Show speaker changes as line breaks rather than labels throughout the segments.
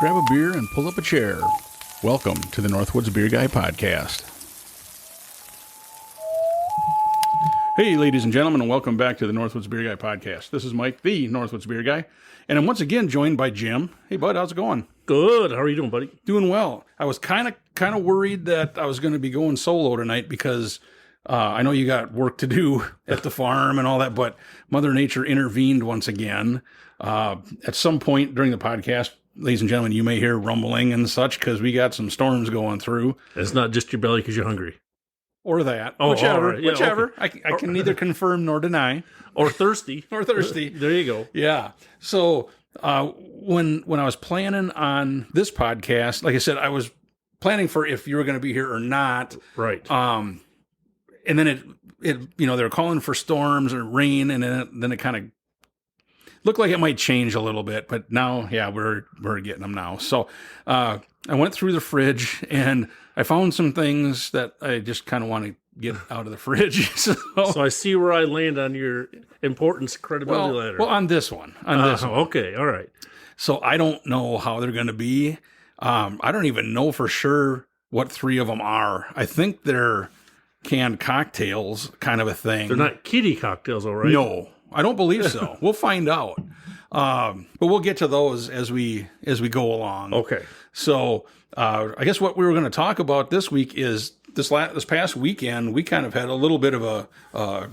grab a beer, and pull up a chair. Welcome to the Northwoods Beer Guy Podcast. Hey, ladies and gentlemen, and welcome back to the Northwoods Beer Guy Podcast. This is Mike, the Northwoods Beer Guy, and I'm once again joined by Jim. Hey, bud, how's it going?
Good. How are you doing, buddy?
Doing well. I was kind of worried that I was going to be going solo tonight because I know you got work to do at the farm and all that, but Mother Nature intervened once again. At some point during the podcast, ladies and gentlemen, you may hear rumbling and such because we got some storms going through.
It's not just your belly because you're hungry.
Or that.
Oh,
whichever.
right. Yeah,
whichever.
okay.
I can neither confirm nor deny.
Or thirsty.
Or thirsty.
There you go.
Yeah. So when I was planning on this podcast, like I said, I was planning for if you were going to be here or not.
Right.
And then it they were calling for storms or rain, and then it kind of looked like it might change a little bit, but now, yeah, we're getting them now. So I went through the fridge and I found some things that I just kind of want to get out of the fridge. So
I see where I land on your importance credibility ladder.
Well, on this one.
Okay, all right.
So I don't know how they're going to be. I don't even know for sure what three of them are. I think they're canned cocktails kind of a thing.
They're not kitty cocktails, all right?
No, I don't believe so. We'll find out. But we'll get to those as we go along.
Okay.
So I guess what we were going to talk about this week is this past weekend, we kind of had a little bit of a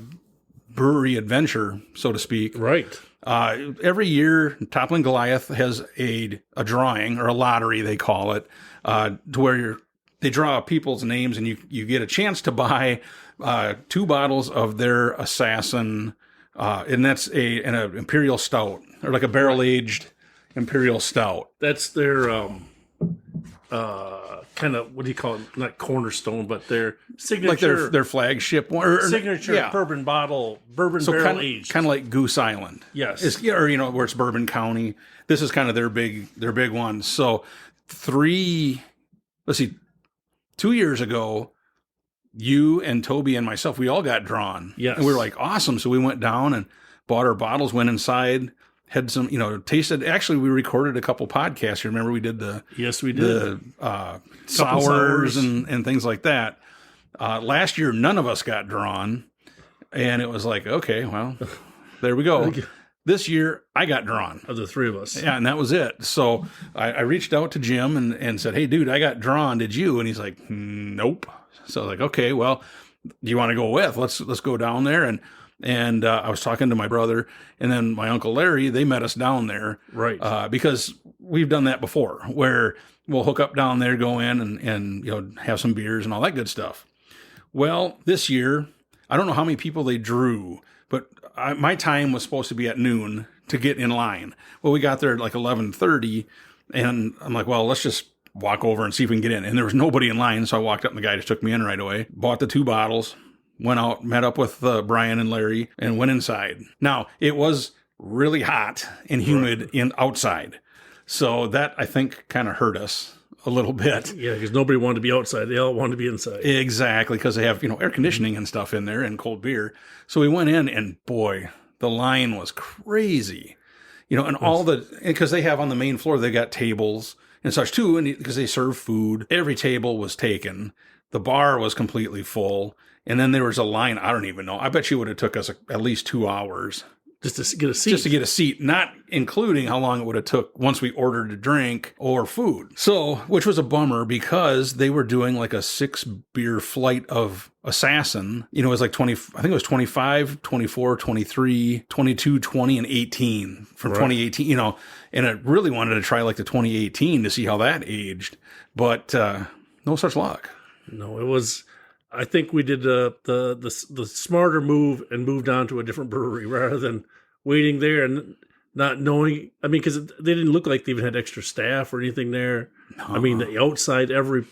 brewery adventure, so to speak.
Right.
Every year, Toppling Goliath has a drawing, or a lottery, they call it, to where they draw people's names and you get a chance to buy 2 bottles of their Assassin, and that's an Imperial Stout, or like a barrel-aged Imperial Stout.
That's their kind of, what do you call it? Not cornerstone, but their signature.
Like their flagship one. Or,
signature
yeah.
bourbon barrel aged.
Kind of like Goose Island.
Yes.
Or where it's Bourbon County. This is kind of their big one. So 2 years ago, you and Toby and myself, we all got drawn.
Yes.
And we were like, awesome. So we went down and bought our bottles, went inside, had some, tasted. Actually, we recorded a couple podcasts. You remember we did
Yes, we did.
The sours and things like that. Last year, none of us got drawn. And it was like, okay, well, there we go. This year, I got drawn.
Of the three of us.
Yeah, and that was it. So I reached out to Jim and said, hey, dude, I got drawn. Did you? And he's like, nope. So I was like, okay, well, do you want to go with? Let's go down there. And I was talking to my brother and then my Uncle Larry. They met us down there.
Right.
Because we've done that before where we'll hook up down there, go in and have some beers and all that good stuff. Well, this year, I don't know how many people they drew, but my time was supposed to be at noon to get in line. Well, we got there at like 11:30, and I'm like, well, let's just walk over and see if we can get in. And there was nobody in line, so I walked up and the guy just took me in right away. Bought the 2 bottles, went out, met up with Brian and Larry, and went inside. Now, it was really hot and humid outside, so that, I think, kind of hurt us a little bit.
Yeah, because nobody wanted to be outside. They all wanted to be inside.
Exactly, because they have, air conditioning and stuff in there and cold beer. So we went in, and boy, the line was crazy. And because they have on the main floor, they got tables and such too, and because they serve food. Every table was taken. The bar was completely full. And then there was a line, I don't even know. I bet you it would have took us at least 2 hours.
Just to get a seat.
Just to get a seat, not including how long it would have took once we ordered a drink or food. So, which was a bummer because they were doing like a 6-beer flight of Assassin. It was like 20, I think it was 25, 24, 23, 22, 20, and 18 from 2018, and I really wanted to try like the 2018 to see how that aged, but no such luck.
No, it was... I think we did the smarter move and moved on to a different brewery rather than waiting there and not knowing. I mean, because they didn't look like they even had extra staff or anything there. No. I mean, the outside, every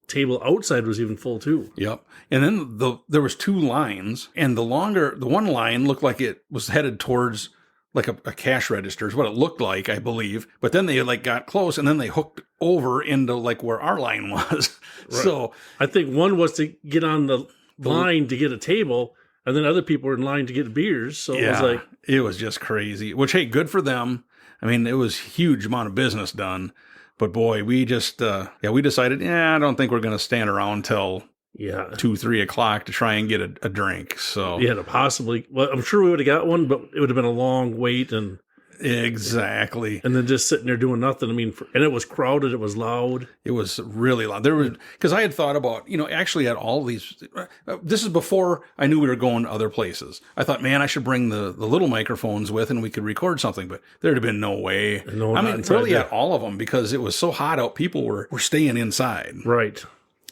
table outside was even full too.
Yep. And then there was 2 lines, and the one line looked like it was headed towards like a cash register is what it looked like, I believe. But then they like got close and then they hooked over into like where our line was. Right. So
I think one was to get on the line to get a table, and then other people were in line to get beers. So it
was just crazy, which, hey, good for them. I mean, it was a huge amount of business done, But boy, we just, we decided, I don't think we're going to stand around till 2-3 o'clock to try and get a drink. So
to possibly, well, I'm sure we would have got one, but it would have been a long wait and
exactly.
And then just sitting there doing nothing. I mean, and it was crowded. It was loud.
It was really loud. There was, because I had thought about, actually at all these, this is before I knew we were going to other places. I thought, man, I should bring the little microphones with and we could record something, but there'd have been no way.
No,
I mean, really at all of them, because it was so hot out, people were staying inside.
Right.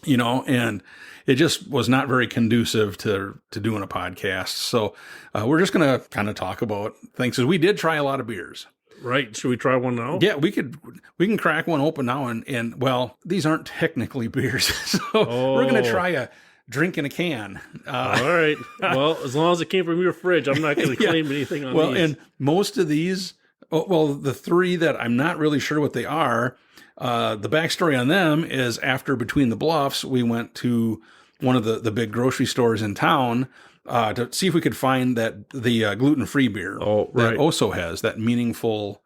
And it just was not very conducive to doing a podcast. So we're just going to kind of talk about things. Because we did try a lot of beers.
Right. Should we try one now?
Yeah, we can crack one open now. And well, these aren't technically beers. So we're going to try a drink in a can.
All right. Well, as long as it came from your fridge, I'm not going to claim anything on these.
Well, and most of these, the three that I'm not really sure what they are, the backstory on them is after Between the Bluffs, we went to one of the big grocery stores in town to see if we could find the gluten-free beer that Oso has, that meaningful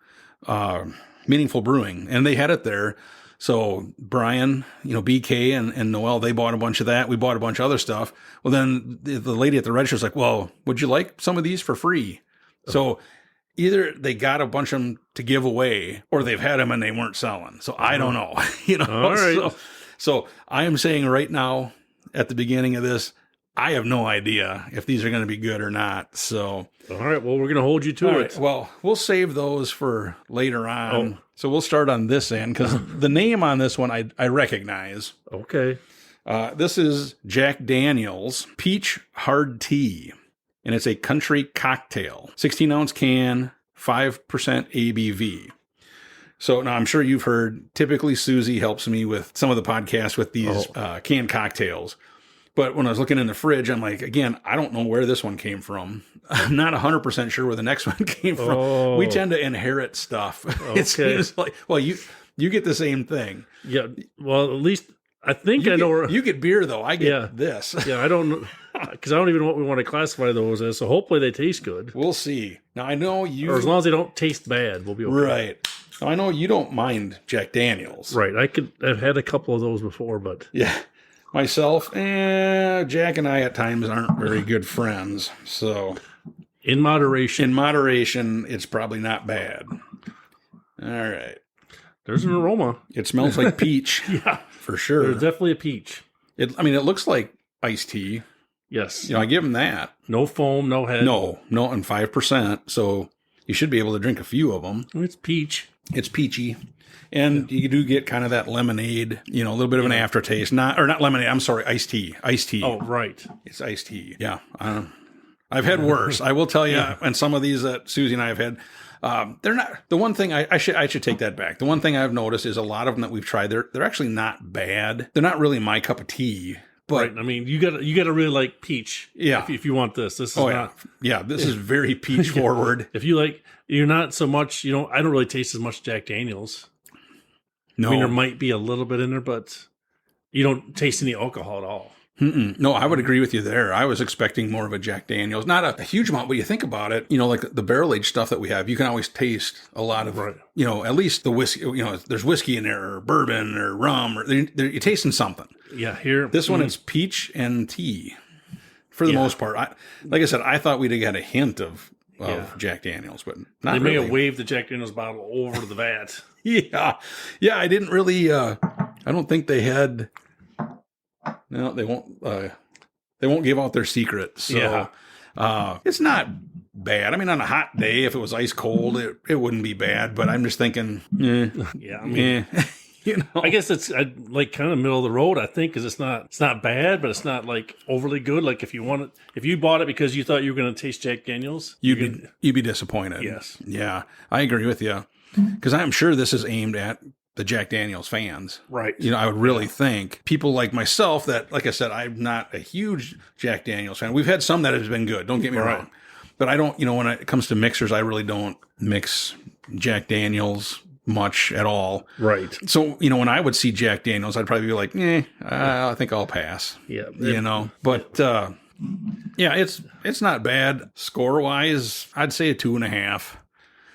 brewing. And they had it there. So Brian, BK and Noel, they bought a bunch of that. We bought a bunch of other stuff. Well, then the lady at the register was like, well, would you like some of these for free? So either they got a bunch of them to give away, or they've had them and they weren't selling. So I don't know.
All right.
So I am saying right now, at the beginning of this, I have no idea if these are going to be good or not. So,
all right. Well, we're going to hold you to it.
Right, well, we'll save those for later on. So we'll start on this end, because the name on this one I recognize.
Okay.
This is Jack Daniel's Peach Hard Tea, and it's a country cocktail, 16-ounce can, 5% ABV. So now I'm sure you've heard, typically Susie helps me with some of the podcasts with these canned cocktails. But when I was looking in the fridge, I'm like, again, I don't know where this one came from. I'm not 100% sure where the next one came from. We tend to inherit stuff.
Okay.
It seems like, well, you get the same thing.
Yeah. Well, at least I think I know where.
You get beer, though. I get this.
Yeah, I don't know. Because I don't even know what we want to classify those as. So hopefully they taste good.
We'll see. Now, I know you.
Or as long as they don't taste bad, we'll be okay.
Right. Now, I know you don't mind Jack Daniels.
Right. I've had a couple of those before, but.
Yeah. Myself, Jack and I at times aren't very good friends. So.
In moderation. It's
probably not bad. All right.
There's an aroma.
It smells like peach.
Yeah.
For sure.
There's definitely a peach.
It looks like iced tea.
Yes.
I give them that.
No foam, no head.
No, and 5%. So you should be able to drink a few of them.
It's peach.
It's peachy. And you do get kind of that lemonade, a little bit of an aftertaste. Not lemonade, I'm sorry, iced tea. Iced tea.
Oh, right.
It's iced tea. Yeah. I've had worse. I will tell you, and some of these that Susie and I have had, they're not, the one thing I should take that back. The one thing I've noticed is a lot of them that we've tried, they're actually not bad. They're not really my cup of tea. But
right. I mean, you gotta really like peach.
Yeah.
If you want this is not.
Yeah. This is very peach forward.
If you like, you're not so much, I don't really taste as much Jack Daniels.
No.
I mean, there might be a little bit in there, but you don't taste any alcohol at all.
No, I would agree with you there. I was expecting more of a Jack Daniels. Not a huge amount, but you think about it, like the barrel aged stuff that we have, you can always taste a lot of, at least the whiskey, there's whiskey in there or bourbon or rum, or you're tasting something.
Yeah, here.
This one is peach and tea for the most part. Like I said, I thought we'd have got a hint of Jack Daniels, but not
They may
really.
have waved the Jack Daniels bottle over the vat.
Yeah, I didn't really, I don't think they had... No, they won't give out their secret. So it's not bad. I mean, on a hot day, if it was ice cold, it wouldn't be bad. But I'm just thinking,
yeah. I mean, I guess it's like kind of middle of the road. I think because it's not bad, but it's not like overly good. Like if you bought it because you thought you were going to taste Jack Daniels,
you'd be disappointed.
Yes.
Yeah, I agree with you because I'm sure this is aimed at the Jack Daniels fans.
Right.
I would really think people like myself that, like I said, I'm not a huge Jack Daniels fan. We've had some that has been good. Don't get me wrong. But I don't, when it comes to mixers, I really don't mix Jack Daniels much at all.
Right.
So, when I would see Jack Daniels, I'd probably be like, I think I'll pass.
Yeah.
But, it's not bad. Score wise, I'd say a 2.5.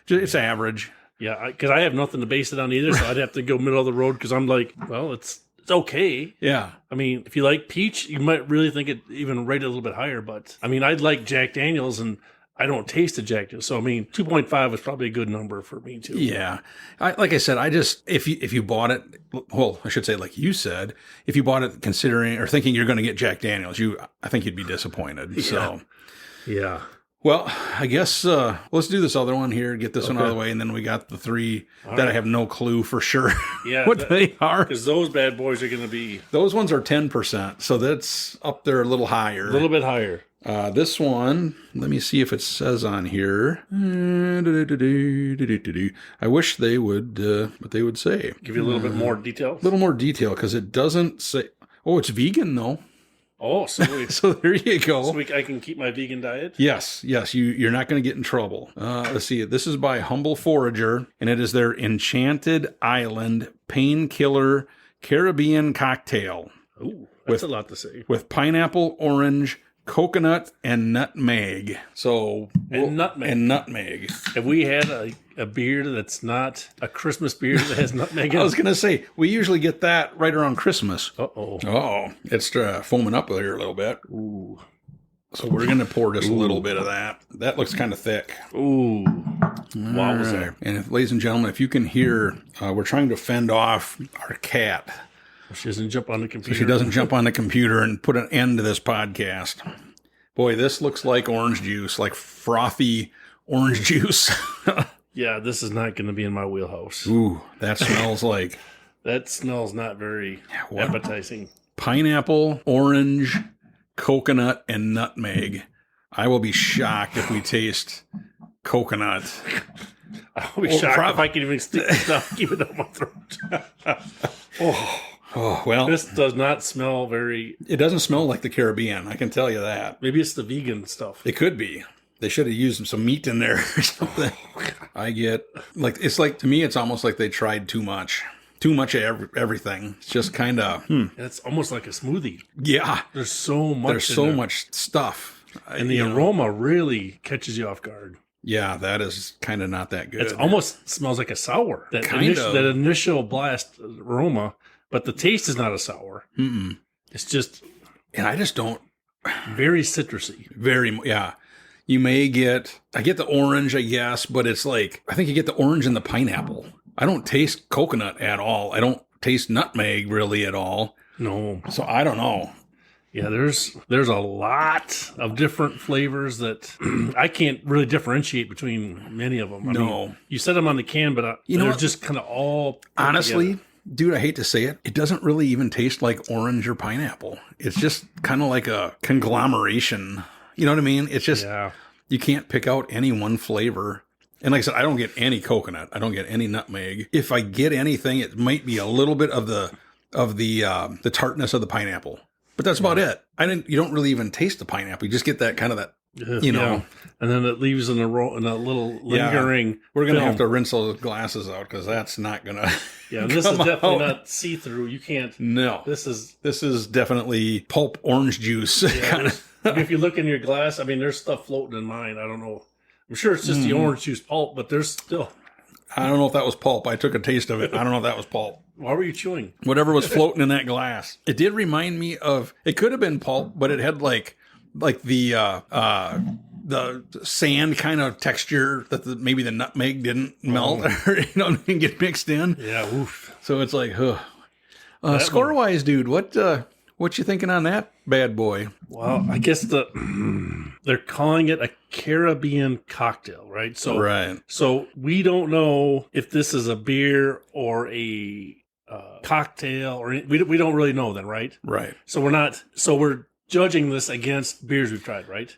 It's average.
Yeah, because I have nothing to base it on either, so I'd have to go middle of the road because I'm like, well, it's okay.
Yeah.
I mean, if you like peach, you might really think it even rated a little bit higher. But I mean, I'd like Jack Daniels, and I don't taste the Jack Daniels, so I mean, 2.5 is probably a good number for me too.
Yeah. Like I said, if you bought it, well, I should say, like you said, if you bought it considering or thinking you're going to get Jack Daniels, I think you'd be disappointed. So,
yeah.
Well, I guess let's do this other one here, get this one out of the way, and then we got the three that I have no clue for sure what they are.
Because those bad boys are going to be...
Those ones are 10%, so that's up there a little higher.
A little bit higher.
This one, let me see if it says on here. I wish they would, what they would say.
Give you a little bit more detail?
A little more detail, because it doesn't say... Oh, it's vegan, though.
Oh, sweet.
So there you go.
So I can keep my vegan diet?
Yes. You're not going to get in trouble. Let's see. This is by Humble Forager, and it is their Enchanted Island Painkiller Caribbean Cocktail.
Ooh, that's a lot to say.
With pineapple, orange, coconut, and nutmeg. Nutmeg.
Have we had a beer that's not a Christmas beer that has nutmeg in it?
I was going to say, we usually get that right around Christmas.
Uh-oh.
Oh, it's foaming up there a little bit.
Ooh.
So we're going to pour just a little bit of that. That looks kind of thick.
Ooh. Wow.
Right. And ladies and gentlemen, if you can hear, we're trying to fend off our cat.
She doesn't jump on the computer.
So she doesn't jump on the computer and put an end to this podcast. Boy, this looks like orange juice, like frothy orange juice.
Yeah, this is not going to be in my wheelhouse.
Ooh, that smells like...
That smells not very appetizing.
Pineapple, orange, coconut, and nutmeg. I will be shocked if we taste coconut.
I'll be shocked if I can even stick it down, keep it down my throat.
Oh, well.
This does not smell very...
It doesn't smell like the Caribbean, I can tell you that.
Maybe it's the vegan stuff.
It could be. They should have used some meat in there or something. I get, to me, it's almost like they tried too much. Too much of everything. It's just kind of,
It's almost like a smoothie.
Yeah.
There's so much.
There's so much stuff.
And the aroma really catches you off guard.
Yeah, that is kind of not that good.
It almost smells like a sour. That initial blast aroma. But the taste is not a sour.
Mm-mm.
It's just...
And I just don't...
Very citrusy.
Yeah. You may get... I get the orange, I guess, but it's like... I think you get the orange and the pineapple. I don't taste coconut at all. I don't taste nutmeg really at all.
No.
So I don't know.
Yeah, there's a lot of different flavors that I can't really differentiate between many of them. I mean, you set them on the can, but they're just kind of all...
Honestly...
together.
Dude, I hate to say it. It doesn't really even taste like orange or pineapple. It's just kind of like a conglomeration. You know what I mean? It's just, you can't pick out any one flavor. And like I said, I don't get any coconut. I don't get any nutmeg. If I get anything, it might be a little bit of the tartness of the pineapple. But that's about it. You don't really even taste the pineapple. You just get that kind of that, you know.
And then it leaves in a little lingering.
We're going to have to rinse those glasses out because that's not going to.
Yeah, this is definitely not see-through. You can't.
No.
This is
definitely pulp orange juice.
Yeah, if you look in your glass, I mean, there's stuff floating in mine. I don't know. I'm sure it's just the orange juice pulp, but there's still.
I don't know if that was pulp. I took a taste of it. I don't know if that was pulp.
Why were you chewing?
Whatever was floating in that glass. It did remind me of. It could have been pulp, but it had like the sand kind of texture that maybe the nutmeg didn't melt or didn't get mixed in.
Yeah, oof.
So it's like, score wise, dude, what you thinking on that bad boy?
Well, I guess they're calling it a Caribbean cocktail, right? So we don't know if this is a beer or a cocktail, or we don't really know then, right?
Right.
So we're judging this against beers we've tried, right?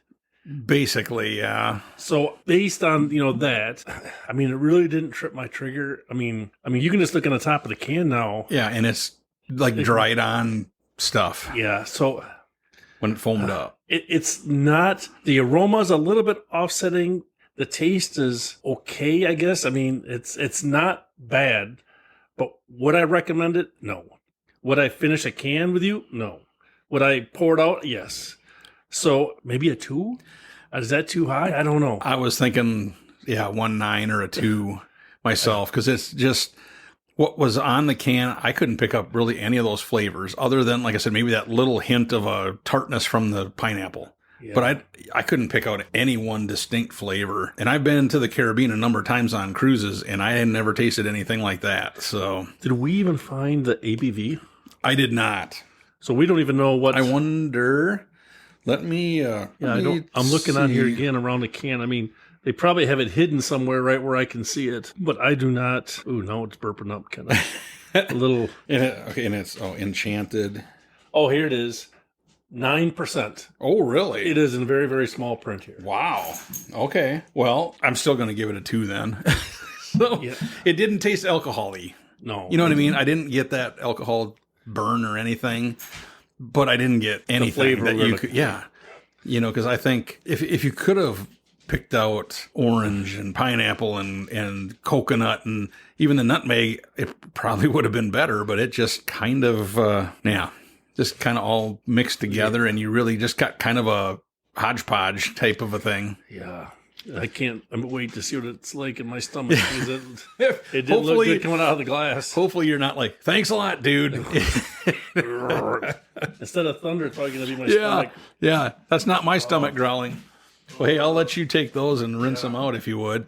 Basically, yeah.
So based on that, I mean, it really didn't trip my trigger. I mean, you can just look on the top of the can now.
Yeah, and it's like dried on stuff.
Yeah, so
when it foamed up,
it's not. The aroma's a little bit offsetting. The taste is okay, I guess. I mean, it's not bad, but would I recommend it? No. Would I finish a can with you? No. Would I pour it out? Yes. So maybe a 2? Is that too high? I don't know.
I was thinking, 1.9 or a 2. myself because it's just what was on the can. I couldn't pick up really any of those flavors other than, like I said, maybe that little hint of a tartness from the pineapple. Yeah. But I couldn't pick out any one distinct flavor. And I've been to the Caribbean a number of times on cruises, and I had never tasted anything like that. So,
did we even find the ABV?
I did not.
So we don't even know what.
I wonder. Let me.
I'm looking on here again around the can. I mean, they probably have it hidden somewhere right where I can see it, but I do not. Ooh, now it's burping up, kind of a little.
And it's Enchanted.
Oh, here it is. 9%.
Oh, really?
It is in very, very small print here.
Wow. Okay. Well, I'm still going to give it a 2 then. So It didn't taste alcohol-y.
No.
You know what I mean? I didn't get that alcohol burn or anything, but I didn't get anything that you could. Yeah. You know, because I think if you could have picked out orange and pineapple and coconut and even the nutmeg, it probably would have been better, but it just kind of, just kind of all mixed together, and you really just got kind of a hodgepodge type of a thing.
Yeah. I'm waiting to see what it's like in my stomach. It didn't look good coming out of the glass.
Hopefully you're not like, thanks a lot, dude.
Instead of thunder, it's probably going to be my stomach.
Yeah, that's not my stomach growling. Well, hey, I'll let you take those and rinse them out if you would.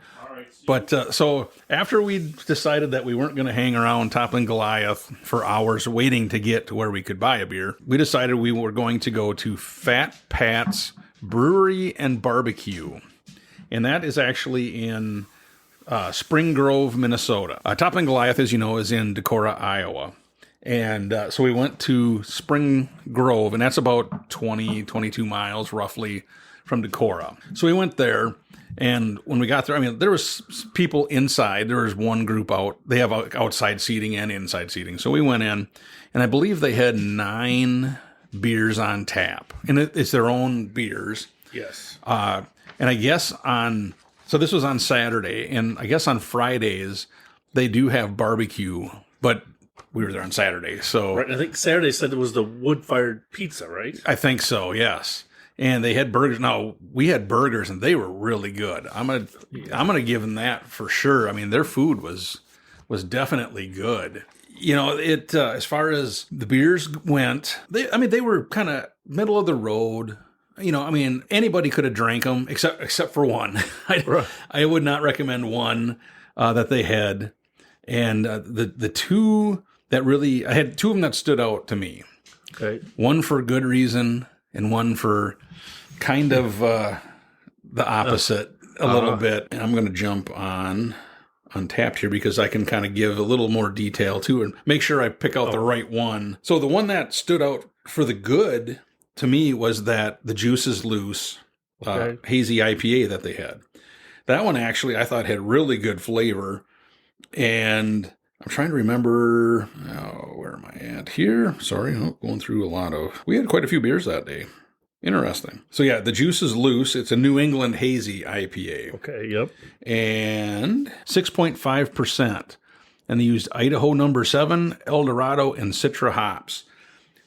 But so after we decided that we weren't going to hang around Toppling Goliath for hours waiting to get to where we could buy a beer, we decided we were going to go to Fat Pat's Brewery and Barbecue. And that is actually in Spring Grove, Minnesota. Toppling Goliath, as you know, is in Decorah, Iowa. And so we went to Spring Grove, and that's about 22 miles roughly from Decorah. So we went there. And when we got there, I mean, there was people inside. There was one group out. They have outside seating and inside seating. So we went in, and I believe they had 9 beers on tap. And it's their own beers.
Yes.
And I guess so this was on Saturday, and I guess on Fridays, they do have barbecue, but we were there on Saturday. So
right, I think Saturday said it was the wood-fired pizza, right?
I think so, yes. And they had burgers. Now, we had burgers, and they were really good. I'm gonna give them that for sure. I mean, their food was definitely good. You know, it as far as the beers went, they were kind of middle of the road. You know, I mean, anybody could have drank them except for one. I would not recommend one that they had. And the 2 that really, I had 2 of them that stood out to me.
Okay.
One for good reason and one for kind of the opposite a little bit. And I'm going to jump on Untapped here because I can kind of give a little more detail too and make sure I pick out the right one. So the one that stood out for the good to me was that the Juice is Loose Hazy IPA that they had. That one actually I thought had really good flavor. And I'm trying to remember, where am I at here? Sorry, going through we had quite a few beers that day. Interesting. So yeah, the Juice is Loose. It's a New England Hazy IPA.
Okay, yep.
And 6.5%. And they used Idaho No. 7, El Dorado, and Citra hops.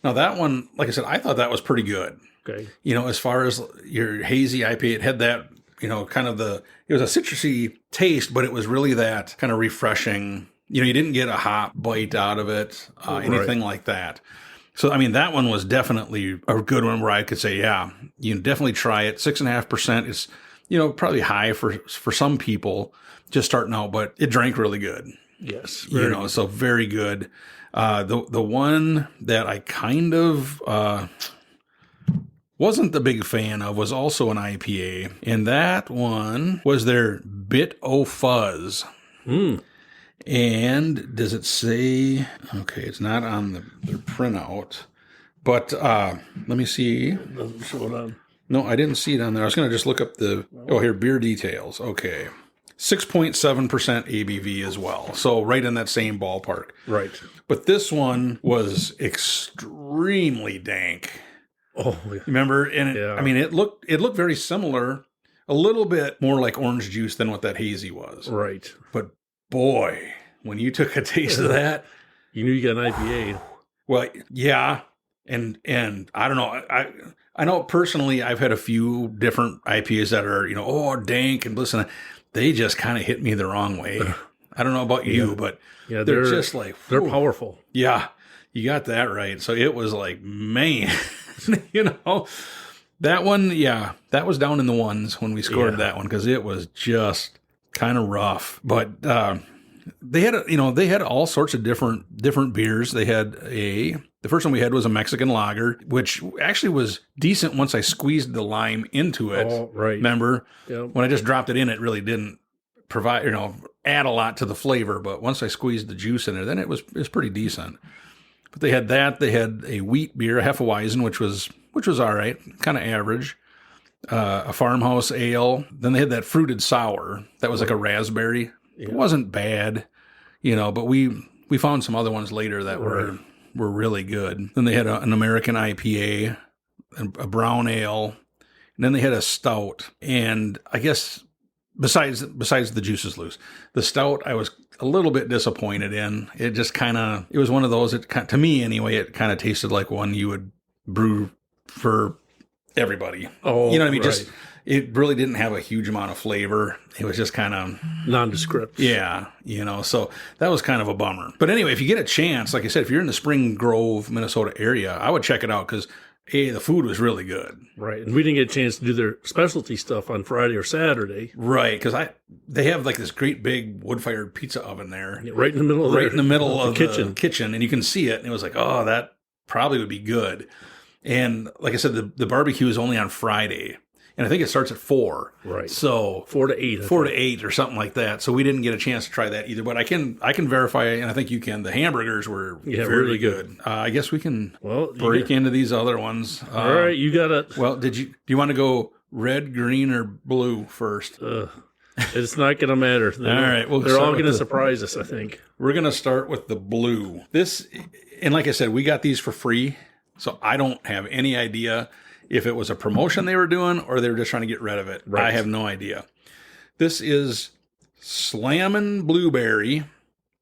Now that one, like I said, I thought that was pretty good.
Okay.
You know, as far as your Hazy IPA, it had that, you know, kind of it was a citrusy taste, but it was really that kind of refreshing. You know, you didn't get a hop bite out of it, anything like that. So, I mean, that one was definitely a good one where I could say, yeah, you can definitely try it. 6.5% is, you know, probably high for some people just starting out, but it drank really good.
Yes.
So very good. The one that I kind of wasn't the big fan of was also an IPA, and that one was their O Fuzz. And does it say, okay, it's not on their printout, but let me see.
It doesn't show it on.
No, I didn't see it on there. I was going to just look up here, beer details. Okay. 6.7% ABV as well. So right in that same ballpark.
Right.
But this one was extremely dank.
Oh, yeah.
Remember? And I mean, it looked very similar, a little bit more like orange juice than what that hazy was.
Right.
But boy, when you took a taste of that,
you knew you got an IPA.
Well, yeah, and I don't know. I know personally, I've had a few different IPAs that are dank and listen. They just kind of hit me the wrong way. I don't know about you, but they're just like,
they're powerful.
Yeah, you got that right. So it was like, man, that one, that was down in the ones when we scored that one because it was just kind of rough. But they had all sorts of different beers. They had the first one we had was a Mexican lager, which actually was decent once I squeezed the lime into it.
Oh, right.
Remember? Yep. When I just dropped it in, it really didn't provide, add a lot to the flavor. But once I squeezed the juice in there, then it was pretty decent. But they had that. They had a wheat beer, a Hefeweizen, which was all right, kind of average. A farmhouse ale. Then they had that fruited sour. That was like a raspberry. Yeah. It wasn't bad, but we found some other ones later that were really good. Then they had an American IPA, a brown ale, and then they had a stout. And I guess besides the juices loose, the stout I was a little bit disappointed in. It just it was one of those, to me anyway, it kind of tasted like one you would brew for everybody. Oh, you know what I mean? Right. It really didn't have a huge amount of flavor. It was just kind of
nondescript.
Yeah, so that was kind of a bummer. But anyway, if you get a chance, like I said, if you're in the Spring Grove, Minnesota area, I would check it out because the food was really good.
Right, and we didn't get a chance to do their specialty stuff on Friday or Saturday.
Right, because they have like this great big wood-fired pizza oven there,
right in the middle of
the kitchen, and you can see it. And it was like, oh, that probably would be good. And like I said, the barbecue is only on Friday. And I think it starts at 4.
Right.
So
4 to 8.
4 to 8 or something like that. So we didn't get a chance to try that either. But I can verify, and I think you can. The hamburgers were very
really good.
I guess we can break into these other ones.
All right, you got it.
Well, do you want to go red, green, or blue first?
It's not going to matter.
All right.
They're all going to surprise us, I think.
We're going to start with the blue. And like I said, we got these for free. So I don't have any idea if it was a promotion they were doing or they were just trying to get rid of it. Right. I have no idea. This is Slammin' Blueberry,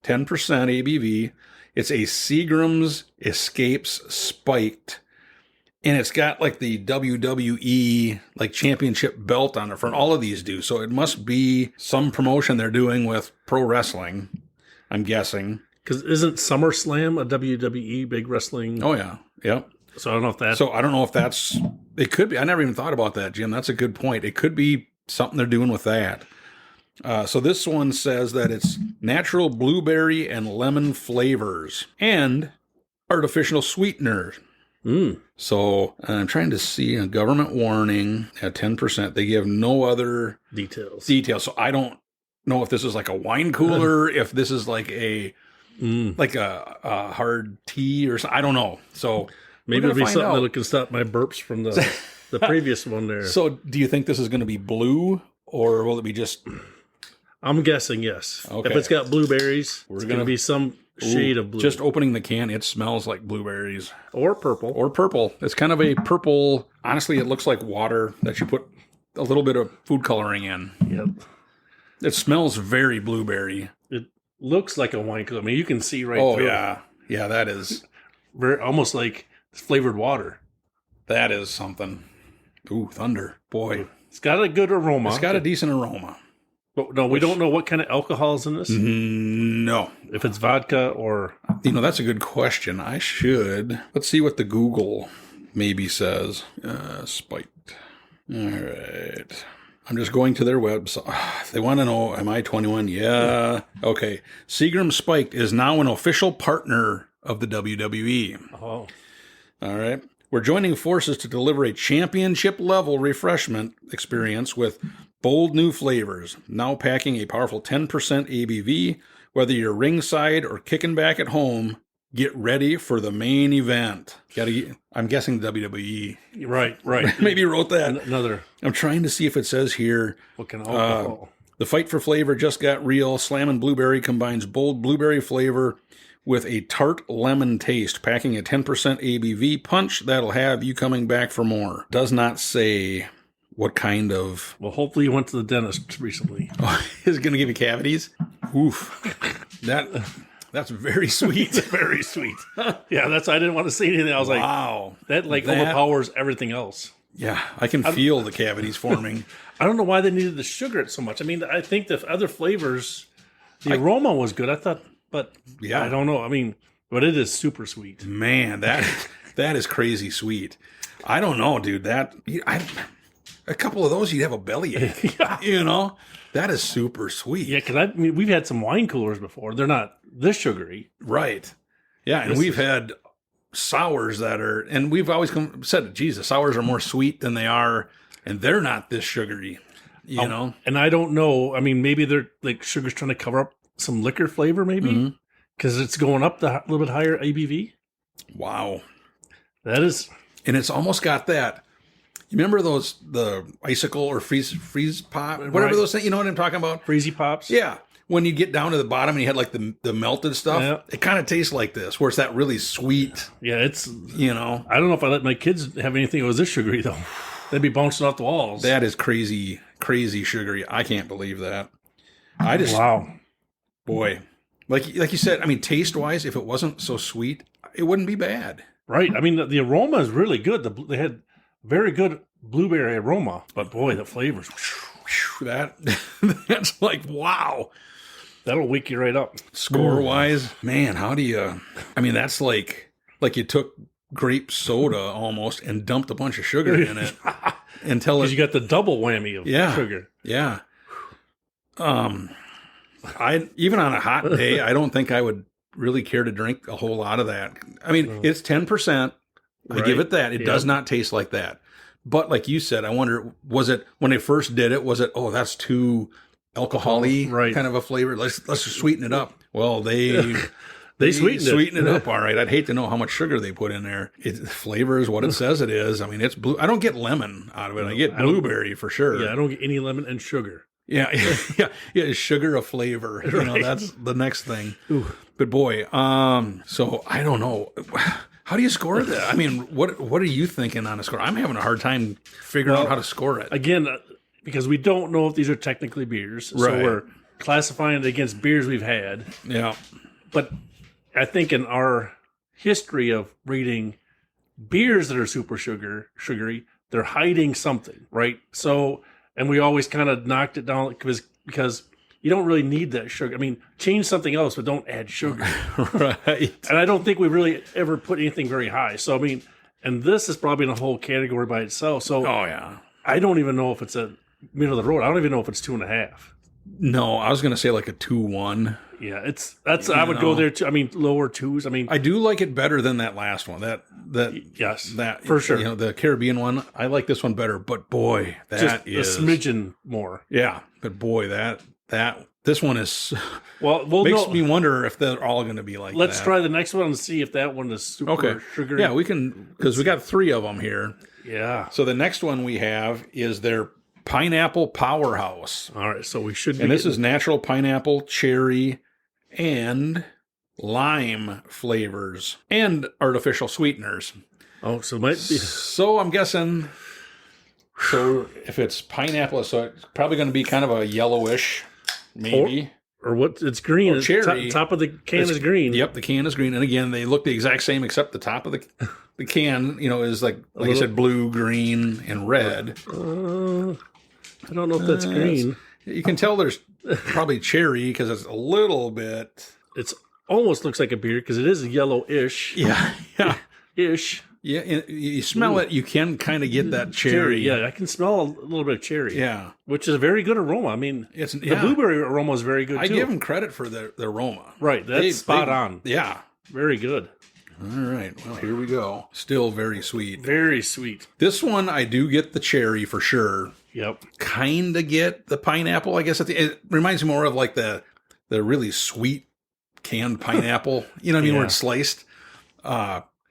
10% ABV. It's a Seagram's Escapes Spiked. And it's got like the WWE like championship belt on it front. All of these do. So it must be some promotion they're doing with pro wrestling, I'm guessing.
Because isn't SummerSlam a WWE big wrestling?
Oh, yeah. Yep.
So I don't
know if that's, it could be. I never even thought about that, Jim. That's a good point. It could be something they're doing with that. So this one says that it's natural blueberry and lemon flavors and artificial sweetener. So I'm trying to see a government warning at 10%. They give no other
details.
So I don't know if this is like a wine cooler, if this is like a hard tea or something. I don't know. So
maybe it'll be something that can stop my burps from the previous one there.
So do you think this is going to be blue or will it be just...
I'm guessing yes. Okay. If it's got blueberries, it's going to be some shade of blue.
Just opening the can, it smells like blueberries.
Or purple.
It's kind of a purple. Honestly, it looks like water that you put a little bit of food coloring in.
Yep.
It smells very blueberry.
It looks like a wine cooler. I mean, you can see right through it.
Oh, yeah, that is.
Very, almost like flavored water.
That is something. Ooh, thunder. Boy.
It's got a good aroma.
It's got a decent aroma.
But no, we don't know what kind of alcohol is in this?
No.
If it's vodka or...
that's a good question. I should. Let's see what the Google maybe says. Spiked. All right. I'm just going to their website. They want to know, am I 21? Yeah. Okay. Seagram Spiked is now an official partner of the WWE.
Oh.
All right. We're joining forces to deliver a championship-level refreshment experience with bold new flavors, now packing a powerful 10% ABV. Whether you're ringside or kicking back at home, get ready for the main event. I'm guessing WWE.
Right.
Maybe wrote that.
Another.
I'm trying to see if it says here.
What kind of alcohol?
The fight for flavor just got real. Slammin' Blueberry combines bold blueberry flavor with a tart lemon taste, packing a 10% ABV punch that'll have you coming back for more. Does not say what kind of...
Well, hopefully you went to the dentist recently.
Oh, is it going to give you cavities? Oof. That's very sweet.
Very sweet. Yeah, I didn't want to say anything. I was like, wow. That overpowers everything else.
Yeah, I can feel the cavities forming.
I don't know why they needed to sugar it so much. I mean, I think the other flavors The aroma was good. I thought, but
Yeah.
I don't know. I mean, but it is super sweet.
Man, that is crazy sweet. I don't know, dude. A couple of those, you'd have a bellyache.
Yeah.
You know, that is super sweet.
Yeah, because I mean, we've had some wine coolers before. They're not this sugary.
Right. Yeah, and we've had sours that are, and we've always said, geez, the sours are more sweet than they are, and they're not this sugary. You know?
And I don't know. I mean, maybe they're like sugar's trying to cover up some liquor flavor, maybe because it's going up a little bit higher ABV.
Wow.
That is,
and it's almost got that. You remember the icicle or freeze pop, whatever those things, you know what I'm talking about?
Freezy Pops.
Yeah. When you get down to the bottom and you had like the melted stuff,
Yeah.
it kind of tastes like this, where it's that really sweet,
Yeah, it's,
you know.
I don't know if I let my kids have anything that was this sugary, though. They'd be bouncing off the walls.
That is crazy, crazy sugary. I can't believe that.
Wow.
Boy, like you said, I mean, taste-wise, if it wasn't so sweet, it wouldn't be bad.
Right. I mean, the aroma is really good. They had very good blueberry aroma, but boy, the flavors.
That's like, wow.
That'll wake you right up.
Score-wise, man, how do you... I mean, that's like you took grape soda almost and dumped a bunch of sugar in it until
Because you got the double whammy of sugar.
Yeah. I even on a hot day, I don't think I would really care to drink a whole lot of that. I mean, it's 10%. I give it that. It does not taste like that. But like you said, I wonder, was it when they first did it, was it, oh, that's too alcohol-y kind of a flavor? Let's just sweeten it up. Well, they sweeten it up all right. I'd hate to know how much sugar they put in there. Flavor is what it says it is. I mean, it's blue. I don't get lemon out of it. I get blueberry for sure.
Yeah, I don't get any lemon and sugar.
Yeah, yeah, sugar of flavor. You know, that's the next thing. Ooh. But boy, so I don't know. How do you score that? I mean, what are you thinking on a score? I'm having a hard time figuring out how to score it.
Again, because we don't know if these are technically beers. So we're classifying it against beers we've had.
Yeah.
But I think in our history of reading beers that are super sugary, they're hiding something, right? So, and we always kind of knocked it down because you don't really need that sugar. I mean, change something else, but don't add sugar.
Right.
And I don't think we really ever put anything very high. So, I mean, and this is probably in a whole category by itself. So,
oh, yeah.
I don't even know if it's a middle of the road. I don't even know if it's 2.5.
No, I was going to say like a 2-1.
Yeah, I would go there too. I mean, lower twos. I mean,
I do like it better than that last one.
Yes,
that
for sure.
You know, the Caribbean one. I like this one better, but boy, that is
a smidgen more.
Yeah, but boy, this one is
makes
me wonder if they're all going to be like.
Let's try the next one and see if that one is super sugary.
Yeah, we can, because we got 3 of them here.
Yeah.
So the next one we have is their Pineapple Powerhouse.
All right, so we should be.
And this is natural pineapple, cherry, and lime flavors and artificial sweeteners.
Oh, so it might be.
So I'm guessing. So if it's pineapple, so it's probably going to be kind of a yellowish, maybe.
Or what? It's green.
Or cherry.
Top of the can is green.
Yep, the can is green. And again, they look the exact same, except the top of the can, you know, is like I said, blue, green, and red.
I don't know if that's green.
You can tell there's probably cherry because it's a little bit.
It's almost looks like a beer because it is yellowish.
Yeah.
Ish.
Yeah, you smell it. You can kind of get that cherry.
Yeah, I can smell a little bit of cherry.
Yeah,
which is a very good aroma. I mean, the blueberry aroma is very good too.
I give them credit for the aroma.
Right, that's spot on.
Yeah,
very good.
All right, well, here we go. Still very sweet.
Very sweet.
This one, I do get the cherry for sure.
Yep.
Kind of get the pineapple, I guess. It reminds me more of like the really sweet canned pineapple. You know what I mean? Where it's sliced.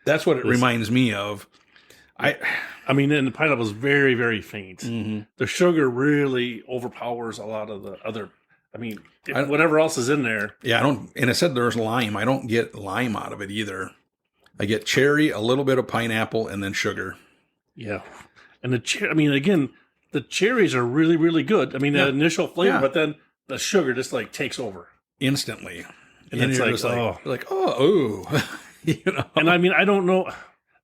That's what it reminds me of. I
mean, and the pineapple is very, very faint. Mm-hmm. The sugar really overpowers a lot of the other. I mean, whatever else is in there. Yeah,
I don't. And it said there's lime. I don't get lime out of it either. I get cherry, a little bit of pineapple, and then sugar.
Yeah, and I mean, again, the cherries are really, really good. I mean, the initial flavor, but then the sugar just like takes over
instantly,
and it's
like oh. You know?
And I mean, I don't know.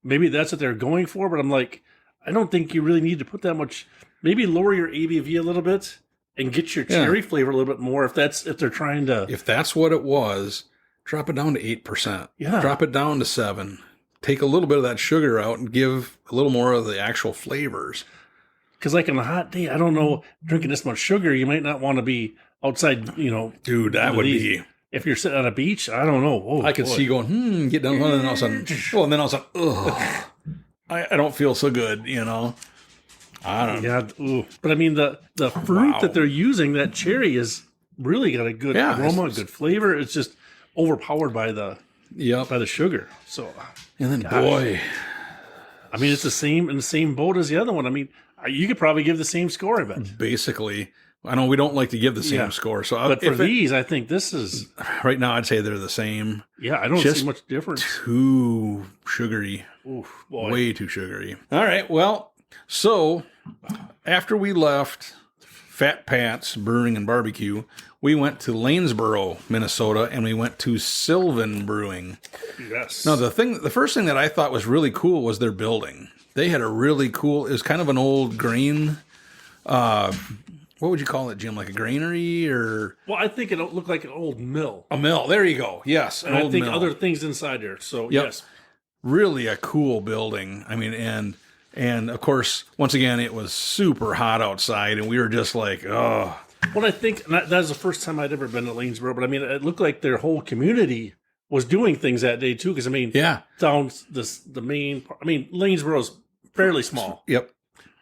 Maybe that's what they're going for, but I'm like, I don't think you really need to put that much. Maybe lower your ABV a little bit, and get your cherry flavor a little bit more if they're trying to.
If that's what it was, drop it down to 8%.
Yeah.
Drop it down to 7%. Take a little bit of that sugar out and give a little more of the actual flavors.
Because like on a hot day, I don't know, drinking this much sugar, you might not want to be outside,
Dude, that would be...
If you're sitting on a beach, I don't know. Oh,
I could see going, get down, and then all of a sudden, ugh. I don't feel so good, I don't know.
Yeah, ooh. But I mean, the fruit that they're using, that cherry, is really got a good aroma, good flavor. It's just overpowered by the sugar. So,
and then boy,
I mean, it's the same in the same boat as the other one. I mean, you could probably give the same score, I bet.
Basically, I know we don't like to give the same score. So,
but for these, I think this is
right now. I'd say they're the same.
Yeah, I don't see much difference.
Too sugary.
Oof, boy.
Way too sugary. All right. Well, so after we left Fat Pat's Brewing and Barbecue, we went to Lanesboro, Minnesota, and we went to Sylvan Brewing.
Yes.
Now, the first thing that I thought was really cool was their building. They had a really cool. It was kind of an old grain. What would you call it, Jim? Like a granary or?
Well, I think it looked like an old mill.
A mill. There you go. Yes,
and I think other things inside there. So yes,
really a cool building. I mean, and of course, once again, it was super hot outside, and we were just like, oh.
Well, I think that was the first time I'd ever been to Lanesboro, but I mean, it looked like their whole community was doing things that day too. Because I mean, down the main. I mean, Lanesboro's fairly small.
Yep.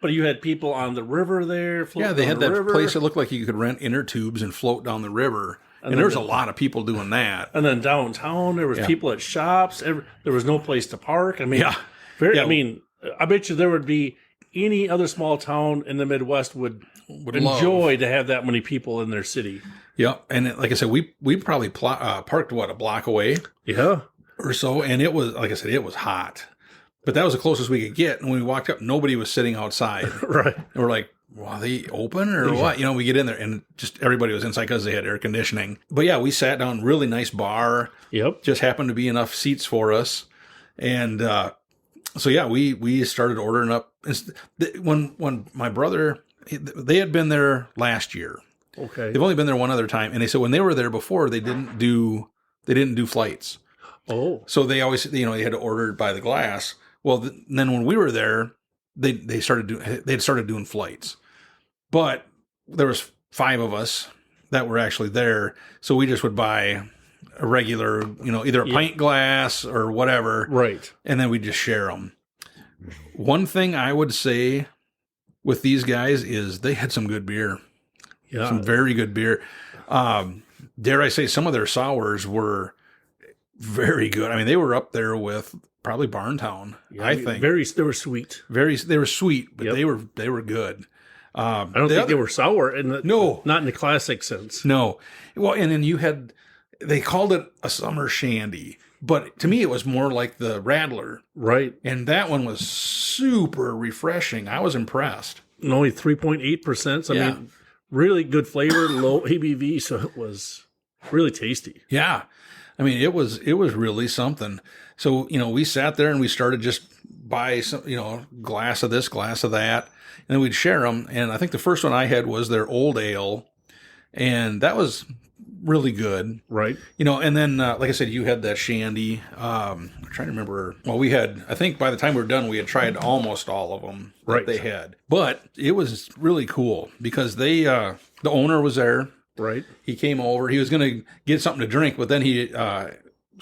But you had people on the river there.
They had that place that looked like you could rent inner tubes and float down the river. And there was a lot of people doing that.
And then downtown, there was people at shops. There was no place to park. I mean, I mean, I bet you there would be any other small town in the Midwest would enjoy to have that many people in their city.
Yep. And like I said, we probably parked, a block away?
Yeah.
Or so. And it was, like I said, it was hot. But that was the closest we could get. And when we walked up, nobody was sitting outside.
Right.
And we're like, well, are they open or what? We get in there and just everybody was inside because they had air conditioning. But yeah, we sat down, really nice bar.
Yep.
Just happened to be enough seats for us. And so yeah, we started ordering up. When my brother, they had been there last year.
Okay.
They've only been there one other time. And they said when they were there before, they didn't do flights.
Oh.
So they always, they had to order it by the glass. Well, then when we were there, they'd started doing flights, but there was 5 of us that were actually there. So we just would buy a regular, either a pint glass or whatever.
Right. And
then we'd just share them. One thing I would say with these guys is they had some good beer. Yeah. Some very good beer. Dare I say some of their sours were very good. I mean, they were up there with probably Barntown, I think.
They were sweet.
They were sweet, but they were good.
I don't think they were sour not in the classic sense.
No. Well, and then they called it a summer shandy, but to me it was more like the Radler.
Right.
And that one was super refreshing. I was impressed.
And only 3.8%. I mean, really good flavor, low ABV, so it was really tasty.
Yeah. I mean, it was really something. So, we sat there and we started just buy some, glass of this, glass of that, and then we'd share them. And I think the first one I had was their old ale, and that was really good.
Right.
And then, like I said, you had that shandy. I'm trying to remember. Well, I think by the time we were done, we had tried almost all of them that they had. But it was really cool because the owner was there.
Right.
He came over. He was going to get something to drink, but then he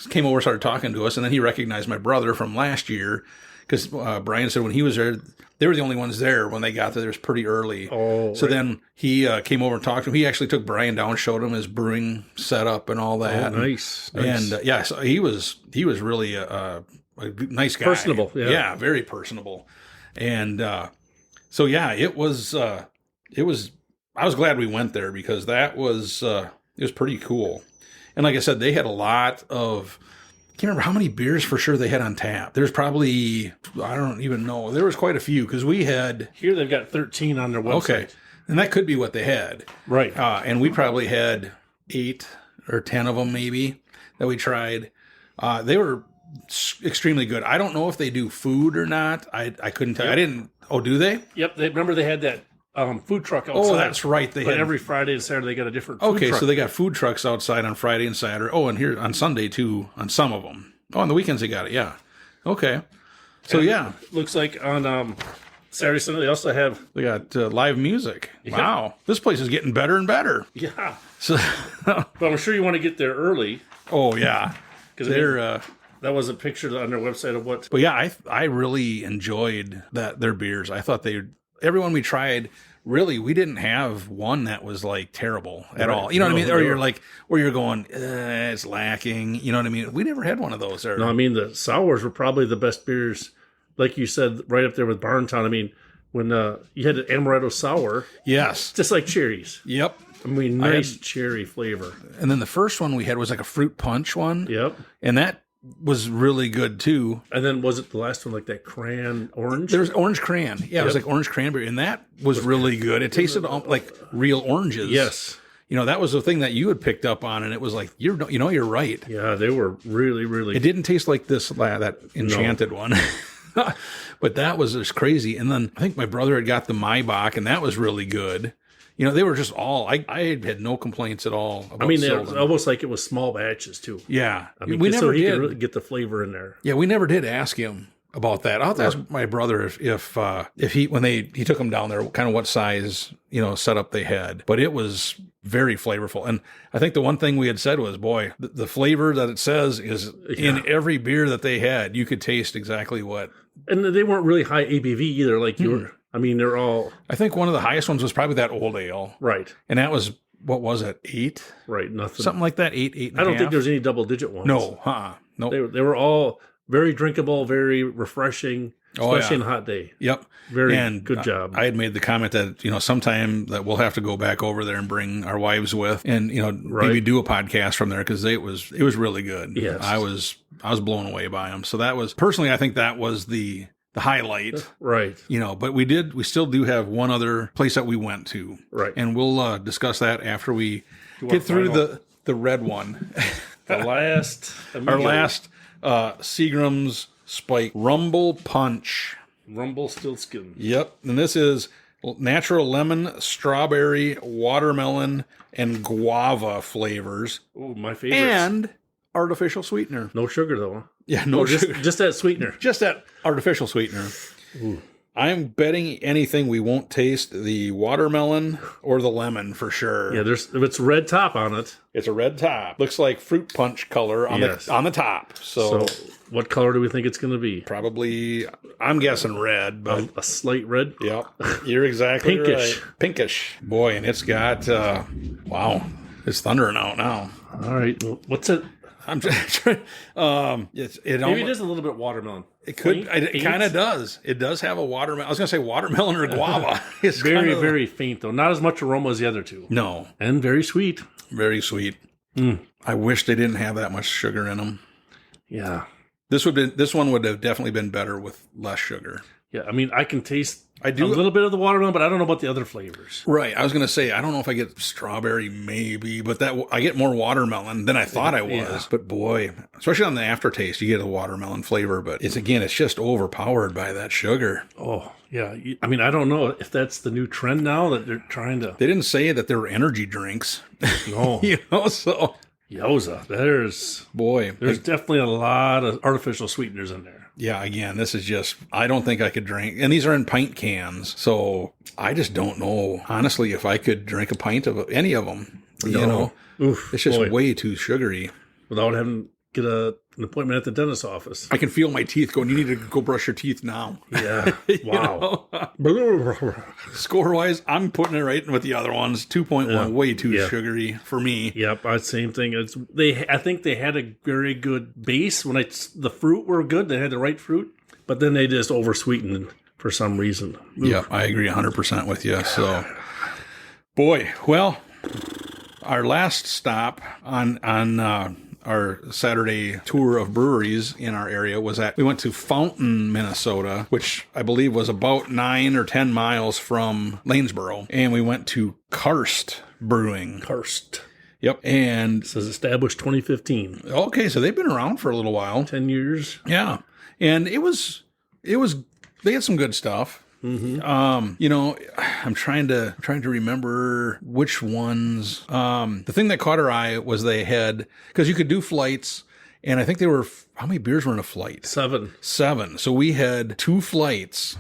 came over, started talking to us, and then he recognized my brother from last year because Brian said when he was there, they were the only ones there when they got there. It was pretty early.
Oh,
so then he came over and talked to him. He actually took Brian down, showed him his brewing setup and all that.
Oh, nice.
And so he was really a nice guy.
Personable. Yeah.
Yeah, very personable. And so yeah, it was. I was glad we went there because it was pretty cool. And like I said, they had a lot of, I can't remember how many beers for sure they had on tap. There's probably, I don't even know. There was quite a few because we had.
Here they've got 13 on their website. Okay.
And that could be what they had.
Right.
And we probably had 8 or 10 of them maybe that we tried. They were extremely good. I don't know if they do food or not. I couldn't tell. Yep. I didn't. Oh, do they?
Yep. Remember they had that food truck outside.
Oh, that's right.
But every Friday and Saturday they got a different food truck.
So they got food trucks outside on Friday and Saturday. Oh, and here on Sunday too, on some of them. Oh, on the weekends they got it, yeah. Okay. So, yeah.
Looks like on Saturday, Sunday, they also have...
They got live music.
Yeah.
Wow. This place is getting better and better.
Yeah.
So,
but I'm sure you want to get there early.
Oh, yeah.
Because they're... that was a picture on their website of what...
But yeah, I really enjoyed their beers. I thought everyone we tried, really, we didn't have one that was like terrible at all. You know what I mean? Or you're like, or you're going, it's lacking. You know what I mean? We never had one of those.
No, I mean, the sours were probably the best beers, like you said, right up there with Barntown. I mean, when you had an amaretto sour.
Yes.
Just like cherries.
Yep.
I mean, nice cherry flavor.
And then the first one we had was like a fruit punch one.
Yep.
And that was really good too.
And then was it the last one like that cran orange?
There's orange cran. Yeah, It was like orange cranberry, and that was really good. It tasted like real oranges.
Yes.
You know, that was the thing that you had picked up on, and it was like, you're right.
Yeah, they were really, really...
It didn't taste like that enchanted one. But that was just crazy. And then I think my brother had got the Maibach, and that was really good. You know, they were just all, I had no complaints at all about
Sylvan. Almost like it was small batches, too.
Yeah.
We
never
so he
did.
could really get the flavor in there.
Yeah, we never did ask him about that. I'll have to ask my brother if he, when he took him down there, kind of what size, setup they had. But it was very flavorful. And I think the one thing we had said was, boy, the flavor that it says is in every beer that they had, you could taste exactly what.
And they weren't really high ABV either, like you were. I mean, they're all...
I think one of the highest ones was probably that old ale.
Right.
And that was, what was it, 8?
Right, nothing.
Something like that, 8 and a half.
I don't think there's any double-digit ones.
No, Nope.
They were all very drinkable, very refreshing, especially on a hot day.
Yep.
Very good job.
I had made the comment that, sometime that we'll have to go back over there and bring our wives with and, maybe do a podcast from there because it was really good.
Yes.
I was blown away by them. So that was, personally, I think that was the highlight.
Right.
But we still do have one other place that we went to.
Right.
And we'll discuss that after we get through the red one.
Our last
Seagram's Spike Rumble Punch.
Rumble Stiltskin.
Yep. And this is natural lemon, strawberry, watermelon, and guava flavors.
Oh, my favorites.
And artificial sweetener.
No sugar, though.
Yeah, no sugar.
Just that sweetener.
Just that artificial sweetener. Ooh. I'm betting anything we won't taste the watermelon or the lemon for sure.
Yeah, if it's red top on it.
It's a red top. Looks like fruit punch color on the top. So
what color do we think it's going to be?
Probably, I'm guessing red, but
a slight red.
Yep, you're exactly
pinkish.
Right. Pinkish, boy, and it's got wow, it's thundering out now.
All right, well, what's it?
I'm just trying.
Maybe it is a little bit watermelon.
It could. It kind of does. It does have a watermelon. I was going to say watermelon or guava. It's
very, very faint though. Not as much aroma as the other two.
No,
and very sweet.
Very sweet. I wish they didn't have that much sugar in them.
Yeah,
this one would have definitely been better with less sugar.
Yeah, I mean, I can taste a little bit of the watermelon, but I don't know about the other flavors.
Right. I was going to say, I don't know if I get strawberry, maybe, but I get more watermelon than I thought I was. Yeah. But boy, especially on the aftertaste, you get a watermelon flavor, but it's just overpowered by that sugar.
Oh, yeah. I mean, I don't know if that's the new trend now that they're trying to...
They didn't say that they were energy drinks.
No.
So...
Yowza, there's definitely a lot of artificial sweeteners in there.
Yeah, again, this is just, I don't think I could drink, and these are in pint cans, so I just don't know, honestly, if I could drink a pint of any of them.
Oof,
it's just way too sugary.
Without having to get an appointment at the dentist's office.
I can feel my teeth going, you need to go brush your teeth now.
Yeah, wow.
Score-wise, I'm putting it right in with the other ones. 2.1, way too sugary for me.
Yep, same thing. I think they had a very good base. When the fruit were good, they had the right fruit, but then they just over-sweetened for some reason.
Yeah, I agree 100% with you. So, boy, well, our last stop on our Saturday tour of breweries in our area was we went to Fountain, Minnesota, which I believe was about 9 or 10 miles from Lanesboro. And we went to Karst Brewing.
Karst.
Yep. And
it says established 2015.
Okay, so they've been around for a little while.
10 years.
Yeah. And they had some good stuff. You know, I'm trying to remember which ones. The thing that caught our eye was they had, because you could do flights, and I think they were, how many beers were in a flight?
7.
7. So we had 2 flights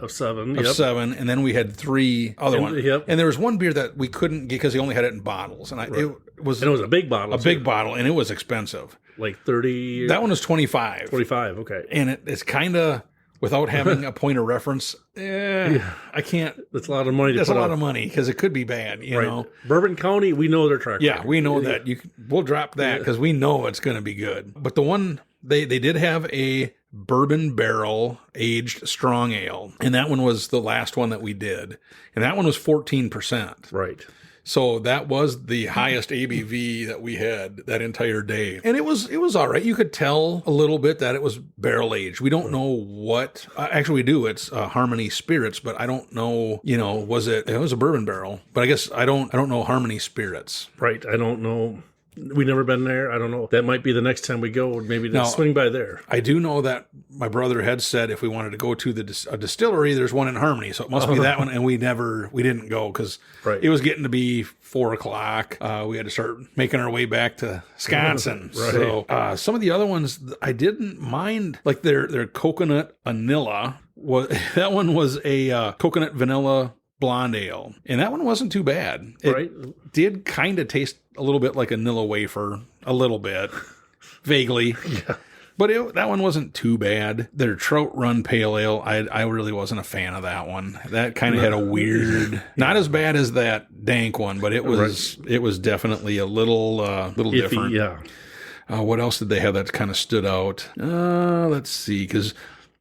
Of 7.
of 7, and then we had 3 other ones.
Yep.
And there was one beer that we couldn't get because he only had it in bottles, and it was
a big bottle.
big bottle, and it was expensive.
Like 30.
That one was 25.
25, okay.
And it's kind of, without having a point of reference, I can't.
That's a lot of money to
That's
put
a lot
on.
of money because it could be bad, you know.
Bourbon County, we know their track
Yeah,
record.
we know that. We'll drop that because we know it's going to be good. But the one, they did have a bourbon barrel aged strong ale, and that one was the last one that we did. And that one was 14%.
Right.
So that was the highest ABV that we had that entire day. And it was all right. You could tell a little bit that it was barrel aged. We don't know what, actually we do. It's Harmony Spirits, but I don't know, you know, it was a bourbon barrel, but I guess I don't know Harmony Spirits.
Right. I don't know. We've never been there. I don't know. That might be the next time we go. Maybe swing by there.
I do know that my brother had said if we wanted to go to a distillery, there's one in Harmony. So it must be that one. And we didn't go because it was getting to be 4:00. We had to start making our way back to Wisconsin.
Right.
So some of the other ones I didn't mind, like their coconut vanilla. That one was a coconut vanilla blonde ale, and that one wasn't too bad. It did kind of taste a little bit like a Nilla wafer, a little bit, vaguely.
Yeah.
But that one wasn't too bad. Their Trout Run Pale Ale, I really wasn't a fan of that one. That kind of had a weird, not as bad as that dank one, but it was definitely a little
Iffy,
different.
Yeah.
What else did they have that kind of stood out? Let's see, because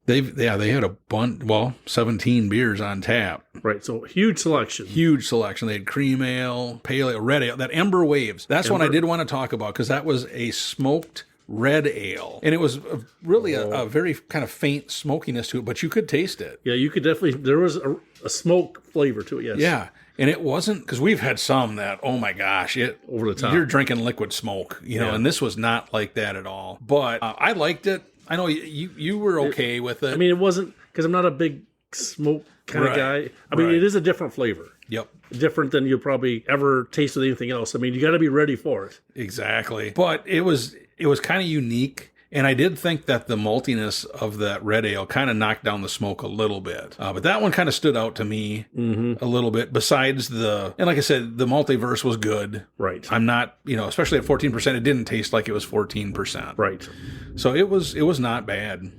they had a bunch, 17 beers on tap.
Right, so huge selection.
Huge selection. They had cream ale, pale ale, red ale, that Ember Waves. That's one I did want to talk about because that was a smoked red ale. And it was really a very kind of faint smokiness to it, but you could taste it.
Yeah, you could definitely, there was a smoke flavor to it, yes.
Yeah. And it wasn't, because we've had some that, oh my gosh,
over the top.
You're drinking liquid smoke, you know, and this was not like that at all. But I liked it. I know you were okay with it.
I mean, it wasn't, because I'm not a big smoke kind of guy. I mean, it is a different flavor.
Yep.
Different than you'll probably ever taste with anything else. I mean, you got to be ready for it.
Exactly. But it was kind of unique. And I did think that the maltiness of that red ale kind of knocked down the smoke a little bit. But that one kind of stood out to me a little bit. Besides and like I said, the multiverse was good.
Right.
I'm not, especially at 14%, it didn't taste like it was 14%.
Right.
So it was not bad.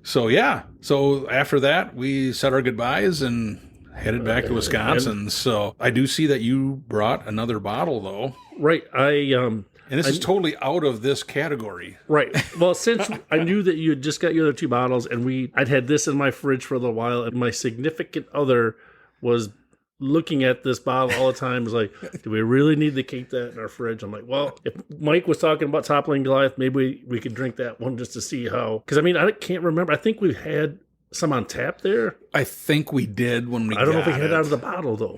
So yeah. So after that, we said our goodbyes and headed back to Wisconsin. So I do see that you brought another bottle though.
Right.
And this is totally out of this category.
Right. Well, since I knew that you had just got your other 2 bottles, and I'd had this in my fridge for a little while, and my significant other was looking at this bottle all the time, was like, do we really need to keep that in our fridge? I'm like, well, if Mike was talking about Toppling Goliath, maybe we could drink that one just to see how. Because, I mean, I can't remember. I think we've had some on tap there.
I think we did when we got it.
I don't know if we had it out of the bottle, though.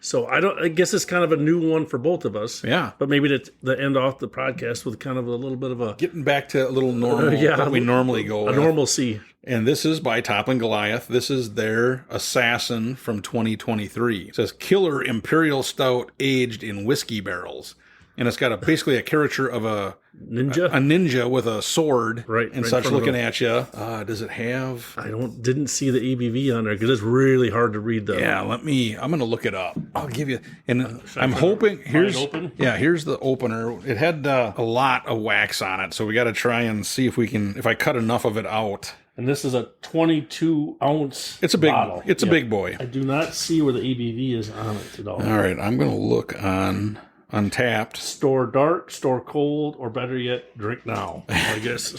So I guess it's kind of a new one for both of us.
Yeah.
But maybe to end off the podcast with kind of a little bit of a...
Getting back to a little normal that we normally go with.
A normalcy.
And this is by Toppling Goliath. This is their Assassin from 2023. It says Killer Imperial Stout aged in whiskey barrels. And it's got basically a caricature of a ninja with a sword and such looking at you. Does it have?
I didn't see the ABV on there because it's really hard to read though.
Yeah, I'm going to look it up. I'll give you, and I'm hoping, here's the opener. It had a lot of wax on it, so we got to try and see if I cut enough of it out.
And this is a 22-ounce
It's a big
bottle.
It's a big boy.
I do not see where the ABV is on it at all.
All right, I'm going to look on Untapped.
Store dark, store cold, or better yet, drink now, I guess.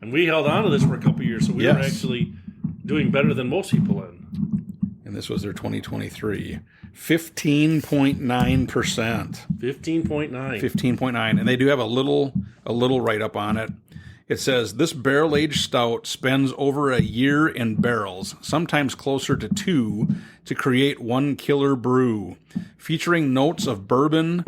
And we held on to this for a couple of years, so we were actually doing better than most people in.
And this was their 2023. 15.9%.
15.9.
15.9. And they do have a little write-up on it. It says, this barrel-aged stout spends over a year in barrels, sometimes closer to 2, to create one killer brew, featuring notes of bourbon,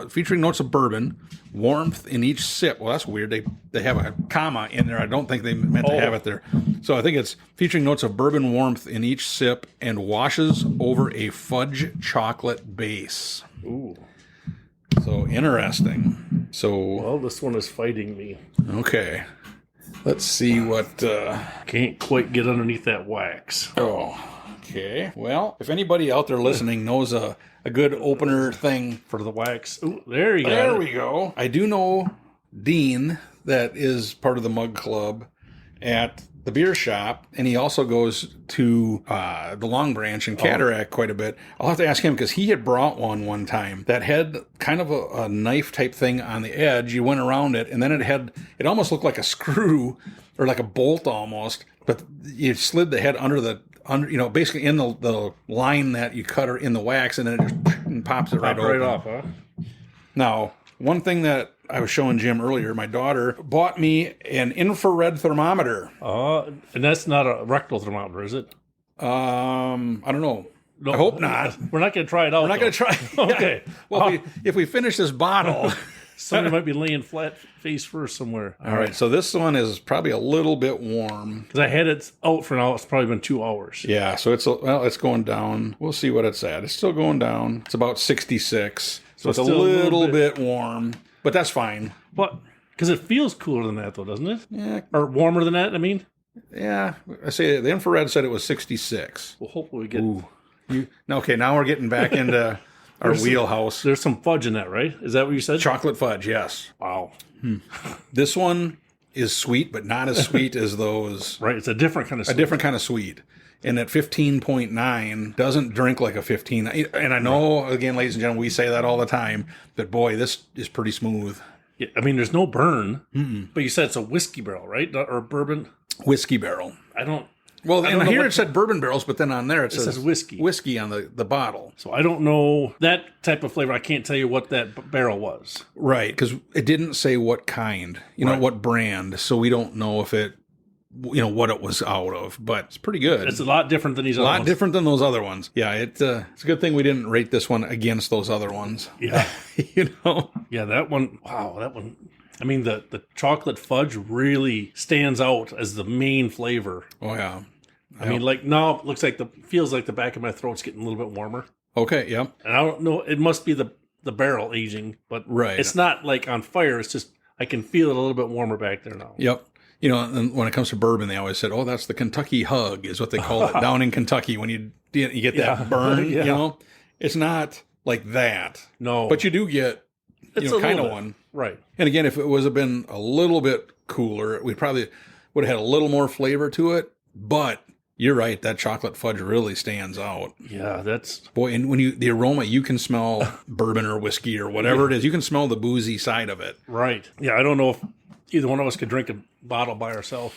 featuring notes of bourbon, warmth in each sip. Well, that's weird. They have a comma in there. I don't think they meant to have it there. So I think it's featuring notes of bourbon warmth in each sip and washes over a fudge chocolate base.
Ooh.
So interesting. So
Well, this one is fighting me.
okay. Let's see what
Can't quite get underneath that wax.
oh, okay. Well, if anybody out there listening knows a good opener thing.
For the wax. Ooh, there you go.
There we go. I do know Dean, that is part of the Mug Club at the beer shop, and he also goes to the Long Branch in Cataract quite a bit. I'll have to ask him because he had brought one time that had kind of a knife type thing on the edge. You went around it, and then it almost looked like a screw or like a bolt almost, but you slid the head under basically in the line that you cut in the wax, and then it just pops it right open.
Right off, huh?
Now, one thing that I was showing Jim earlier, my daughter bought me an infrared thermometer.
And that's not a rectal thermometer, is it?
I don't know.
No,
I hope not.
We're not going to try it out.
We're not going to try.
Okay.
Well, if we finish this bottle.
Somebody might be laying flat face first somewhere.
All right. So this one is probably a little bit warm.
Because I had it out for now. It's probably been 2 hours.
Yeah. So it's going down. We'll see what it's at. It's still going down. It's about 66. So it's a little bit warm, but that's fine.
But because it feels cooler than that, though, doesn't it?
Yeah.
Or warmer than that, I mean?
Yeah. I say the infrared said it was 66.
Well, hopefully we get...
Ooh. Okay, now we're getting back into our wheelhouse.
There's some fudge in that, right? Is that what you said?
Chocolate fudge, yes.
Wow.
This one is sweet, but not as sweet as those.
Right, it's a different kind of sweet.
A different kind of sweet. And at 15.9, doesn't drink like a 15. And I know, again, ladies and gentlemen, we say that all the time, but boy, this is pretty smooth.
Yeah, I mean, there's no burn, but you said it's a whiskey barrel, right? Or bourbon?
Whiskey barrel.
I don't
Well, and
know
here
what-
it said bourbon barrels, but then on there it says
whiskey.
Whiskey on the bottle.
So I don't know that type of flavor. I can't tell you what that barrel was.
Right, because it didn't say what kind, what brand, so we don't know if it, what it was out of, but it's pretty good.
It's a lot different than these other
A lot
ones.
different than those other ones. Yeah, it's a good thing we didn't rate this one against those other ones.
Yeah.
Yeah,
that one, wow, that one. I mean, the chocolate fudge really stands out as the main flavor.
Oh, yeah.
I mean, like now it looks like feels like the back of my throat's getting a little bit warmer.
Okay, yep.
And I don't know, it must be the barrel aging, but
Right.
It's not like on fire. It's just, I can feel it a little bit warmer back there now.
Yep. And when it comes to bourbon, they always said, "Oh, that's the Kentucky hug," is what they call it down in Kentucky when you get that burn.
Yeah.
It's not like that.
No.
But you do get
It's a
kind
little
of
bit.
one.
Right.
And again, if it been a little bit cooler, we probably would have had a little more flavor to it. But you're right, that chocolate fudge really stands out.
Yeah, that's...
Boy, and when the aroma, you can smell bourbon or whiskey or whatever it is. You can smell the boozy side of it.
Right. Yeah, I don't know if either one of us could drink a bottle by ourselves.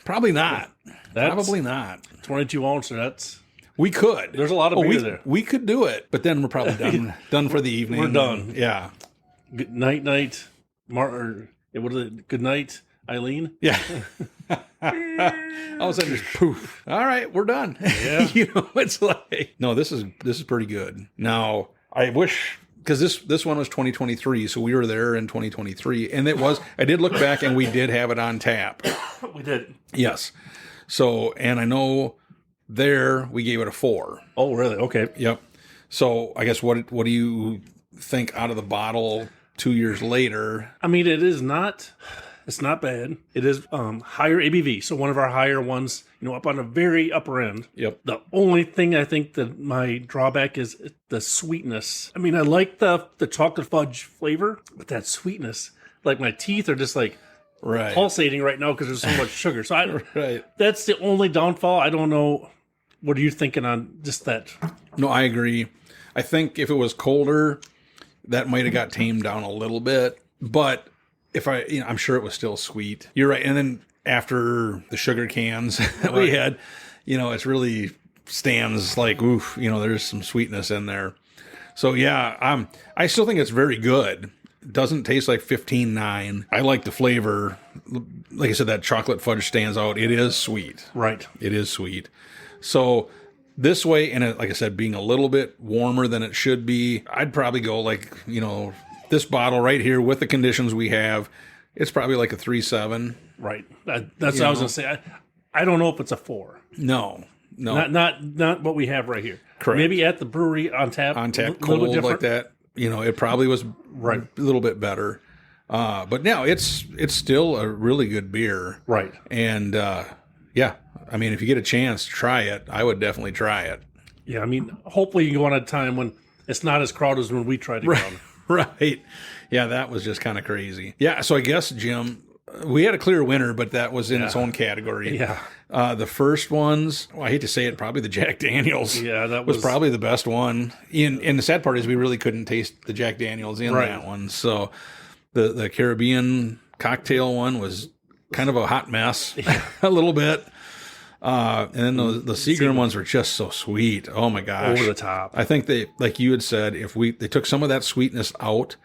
Probably not.
That's
Probably not.
22 ounce, that's...
We could.
There's a lot of beer there.
We could do it, but then we're probably done for the evening.
We're done.
Yeah.
Good night, what is it? Good night, Eileen?
Yeah. All of a sudden, just poof. All right, we're done.
Yeah.
It's like, no, this is pretty good. Now, I wish, because this one was 2023, so we were there in 2023, and I did look back, and we did have it on tap.
We did.
Yes. So, and I know there we gave it a 4.
Oh, really? Okay.
Yep. So, I guess what do you think out of the bottle 2 years later?
I mean, it's not bad. It is higher ABV, so one of our higher ones, up on the very upper end.
Yep.
The only thing I think that my drawback is the sweetness. I mean, I like the chocolate fudge flavor, but that sweetness, like my teeth are just like
Right.
pulsating right now because there's so much sugar. So
Right.
that's the only downfall. I don't know. What are you thinking on just that?
No, I agree. I think if it was colder, that might have got tamed down a little bit. But I'm sure it was still sweet. You're right. And then after the sugar cans that we had, it's really stands like, oof, there's some sweetness in there. So yeah, I still think it's very good. It doesn't taste like 15.9. I like the flavor. Like I said, that chocolate fudge stands out. It is sweet.
Right.
It is sweet. So this way, and like I said, being a little bit warmer than it should be, I'd probably go like, this bottle right here with the conditions we have, it's probably like a 3.7.
Right. That's what I was going to say. I don't know if it's a 4.
No.
Not what we have right here.
Correct.
Maybe at the brewery on tap,
cold like that. It probably was a little bit better. But now it's still a really good beer.
Right.
And I mean, if you get a chance to try it, I would definitely try it.
Yeah, I mean, hopefully you can go on a time when it's not as crowded as when we tried to go on.
Right. Yeah, that was just kind of crazy. Yeah, so I guess, Jim, we had a clear winner, but that was in its own category.
Yeah.
The first ones, I hate to say it, probably the Jack Daniels.
Yeah, that
was probably the best one. And the sad part is we really couldn't taste the Jack Daniels in that one. So the Caribbean cocktail one was kind of a hot mess, a little bit. And then the Seagram ones were just so sweet. Oh my gosh.
Over the top.
I think they, like you had said, if they took some of that sweetness out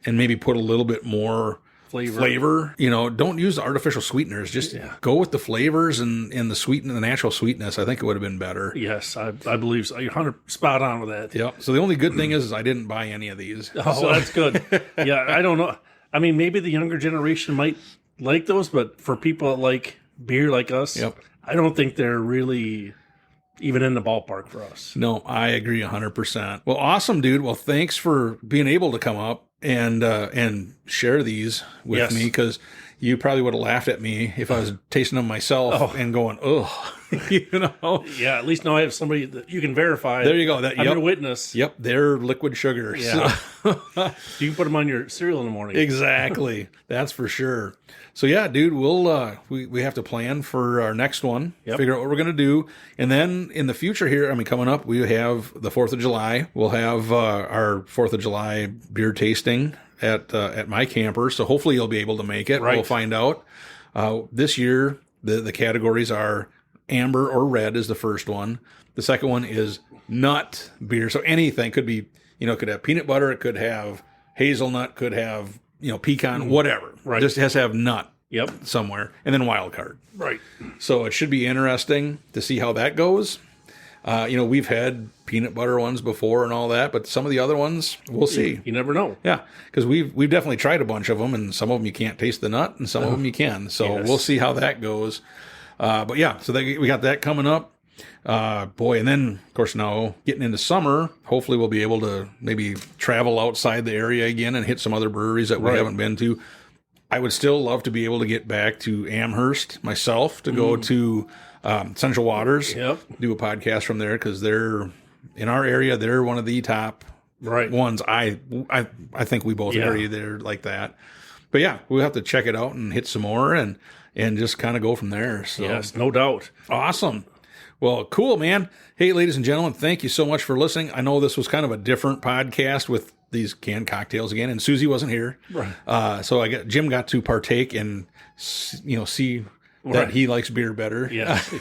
and maybe put a little bit more flavor, don't use the artificial sweeteners. Just go with the flavors and the natural sweetness. I think it would have been better.
Yes, I believe so. You're 100 spot on with that.
Yep. So the only good thing is I didn't buy any of these.
Oh, so that's good. Yeah, I don't know. I mean, maybe the younger generation might like those, but for people that like beer like us, I don't think they're really even in the ballpark for us.
No, I agree 100%. Well, awesome, dude. Well, thanks for being able to come up and share these with me, because you probably would have laughed at me if I was tasting them myself and going, ugh,
Yeah, at least now I have somebody that you can verify.
There you go.
I'm your witness.
Yep, they're liquid sugar.
Yeah. So. You can put them on your cereal in the morning.
Exactly. That's for sure. So yeah, dude, we'll we have to plan for our next one, figure out what we're going to do. And then in the future here, coming up, we have the 4th of July. We'll have our 4th of July beer tasting at my camper. So hopefully you'll be able to make it. Right. We'll find out. This year, the categories are amber or red is the first one. The second one is nut beer. So anything could be, it could have peanut butter. It could have hazelnut, could have, pecan, whatever. Right. Just has to have nut somewhere. And then wild card.
Right.
So it should be interesting to see how that goes. We've had peanut butter ones before and all that, but some of the other ones, we'll see.
You never know.
Yeah, because we've definitely tried a bunch of them, and some of them you can't taste the nut, and some of them you can. So we'll see how that goes. But yeah, so we got that coming up. And then, of course, now getting into summer, hopefully we'll be able to maybe travel outside the area again and hit some other breweries that we haven't been to. I would still love to be able to get back to Amherst myself, to go to Central Waters, do a podcast from there, because they're in our area. They're one of the top ones. I think we both agree they're like that. But yeah, we'll have to check it out and hit some more and just kind of go from there. So.
Yes, no doubt.
Awesome. Well, cool, man. Hey, ladies and gentlemen, thank you so much for listening. I know this was kind of a different podcast with these canned cocktails again, and Susie wasn't here. Right. So Jim got to partake and, see that he likes beer better.
Yes.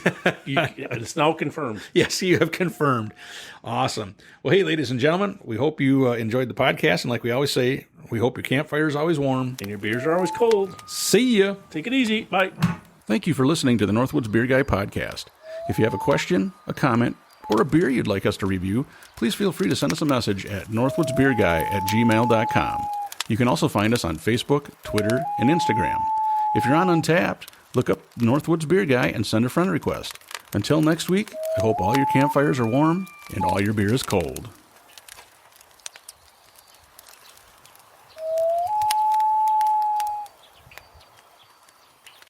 It's now confirmed.
Yes, you have confirmed. Awesome. Well, hey, ladies and gentlemen, we hope you enjoyed the podcast. And like we always say, we hope your campfire is always warm.
And your beers are always cold.
See ya.
Take it easy. Bye.
Thank you for listening to the Northwoods Beer Guy podcast. If you have a question, a comment, or a beer you'd like us to review, please feel free to send us a message at northwoodsbeerguy@gmail.com. You can also find us on Facebook, Twitter, and Instagram. If you're on Untappd, look up Northwoods Beer Guy and send a friend request. Until next week, I hope all your campfires are warm and all your beer is cold.